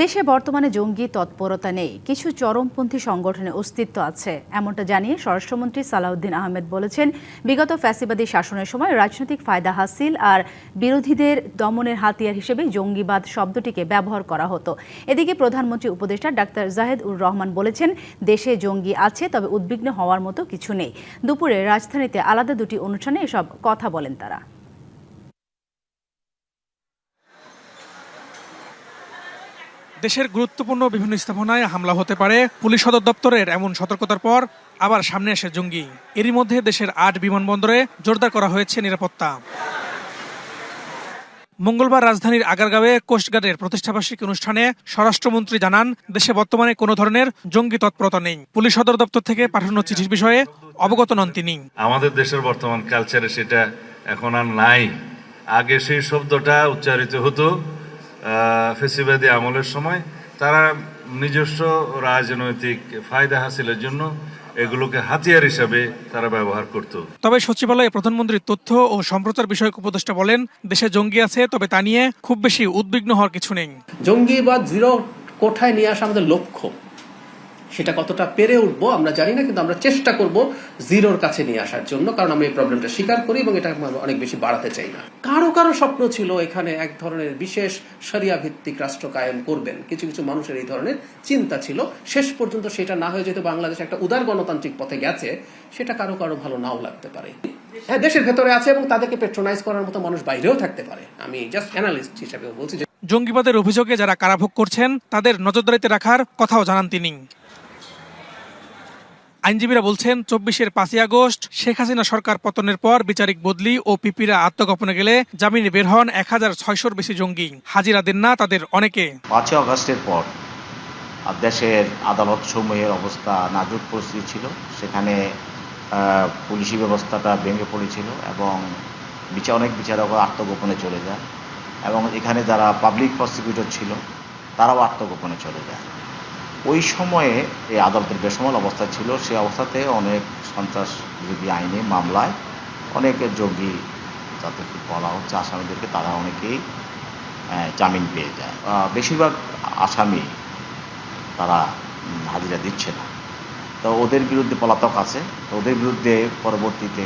দেশে বর্তমানে জঙ্গি তৎপরতা নেই, কিছু চরমপন্থী সংগঠনের অস্তিত্ব আছে, এমনটা জানিয়ে স্বরাষ্ট্রমন্ত্রী সালাউদ্দিন আহমেদ বলেছেন, বিগত ফ্যাসিবাদী শাসনের সময় রাজনৈতিক ফায়দা হাসিল আর বিরোধীদের দমনের হাতিয়ার হিসেবে জঙ্গিবাদ শব্দটিকে ব্যবহার করা হতো। এদিকে প্রধানমন্ত্রী উপদেষ্টা ডাক্তার জাহেদ-উর-রহমান বলেছেন, দেশে জঙ্গি আছে, তবে উদ্বিগ্ন হওয়ার মতো কিছু নেই। দুপুরে রাজধানীতে আলাদা দুটি অনুষ্ঠানে এসব কথা বলেন তারা। দেশের গুরুত্বপূর্ণ বিভিন্ন স্থাপনায় হামলা হতে পারে, পুলিশ সদর দপ্তরের এমন সতর্কতার পর আবার সামনে আসে জঙ্গি। এরই মধ্যে দেশের ৮ বিমানবন্দরে জোরদার করা হয়েছে নিরাপত্তা। মঙ্গলবার রাজধানীর আগারগাঁওয়ে কোস্টগার্ডের প্রতিষ্ঠাবার্ষিকী অনুষ্ঠানে স্বরাষ্ট্রমন্ত্রী জানান, দেশে বর্তমানে কোনো ধরনের জঙ্গি তৎপরতা নেই। পুলিশ সদর দপ্তর থেকে পাঠানো চিঠির বিষয়ে অবগত নন তিনি। আমাদের দেশের বর্তমান কালচারে সেটা এখন আর নাই। আগে সেই শব্দটা উচ্চারিত হতো ফ্যাসিবাদী আমলের সময়। তারা নিজস্ব রাজনৈতিক ফায়দা হাসিলের জন্য এগুলোকে হাতিয়ার হিসাবে তারা ব্যবহার করত। তবে সচিবালয়ে প্রধানমন্ত্রীর তথ্য ও সম্প্রচার বিষয়ক উপদেষ্টা বলেন, দেশে জঙ্গি আছে, তবে তা নিয়ে খুব বেশি উদ্বিগ্ন হওয়ার কিছু নেই। জঙ্গিবাদ জিরো কোঠায় নিয়ে আসা আমাদের লক্ষ্য, সেটা কতটা পেরে উঠবো আমরা জানি না, কিন্তু আমরা চেষ্টা করব জিরোর কাছে নিয়ে আসার জন্য, কারণ আমরা এই প্রবলেমটা স্বীকার করি এবং এটা অনেক বেশি বাড়াতে চাই না। কারো কারো স্বপ্ন ছিল এখানে এক ধরনের বিশেষ শরিয়া ভিত্তিক রাষ্ট্র কায়েম করবেন, কিছু কিছু মানুষের এই ধরনের চিন্তা ছিল। শেষ পর্যন্ত সেটা না হয়ে যেহেতু বাংলাদেশ একটা উদার গণতান্ত্রিক পথে গেছে, সেটা কারো কারো ভালো নাও লাগতে পারে। হ্যাঁ, দেশের ভেতরে আছে এবং তাদেরকে পেট্রোনাইজ করার মতো মানুষ বাইরেও থাকতে পারে। আমি জাস্ট অ্যানালিস্ট হিসেবে বলছি যে জঙ্গিবাদের অভিযোগে যারা কারাভোগ করছেন তাদের নজরদারিতে রাখার কথাও জানান তিনি। আইনজীবীরা বলছেন, ২৪-এর ৫ই আগস্ট শেখ হাসিনা সরকার পতনের পর বিচারিক বদলি ও পিপিরা আত্মগোপনে গেলে জামিনে বের হন ১৬০০-র বেশি জঙ্গি। হাজিরা দেন না তাদের অনেকে। ৫ই আগস্টের পর দেশের আদালত সমূহের অবস্থা নাজুক পরিস্থিতি ছিল। সেখানে পুলিশি ব্যবস্থাটা ভেঙে পড়েছিল এবং অনেক বিচারক আত্মগোপনে চলে যায় এবং এখানে যারা পাবলিক প্রসিকিউটর ছিল তারাও আত্মগোপনে চলে যায়। ওই সময়ে এই আদালতের বেসামাল অবস্থা ছিল। সেই অবস্থাতে অনেক সন্ত্রাস বিরোধী আইনে মামলায় অনেকে জঙ্গি যাদেরকে বলা হচ্ছে আসামিদেরকে, তারা অনেকেই জামিন পেয়ে যায়। বেশিরভাগ আসামি তারা হাজিরা দিচ্ছে না, তো ওদের বিরুদ্ধে পলাতক আছে। তো ওদের বিরুদ্ধে পরবর্তীতে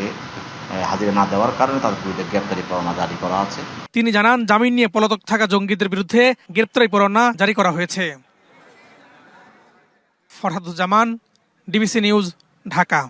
হাজিরা না দেওয়ার কারণে তাদের বিরুদ্ধে গ্রেপ্তারি পরোয়ানা জারি করা আছে। তিনি জানান, জামিন নিয়ে পলাতক থাকা জঙ্গিদের বিরুদ্ধে গ্রেপ্তারি পরোয়ানা জারি করা হয়েছে। Farhaduzzaman, DBC news, Dhaka.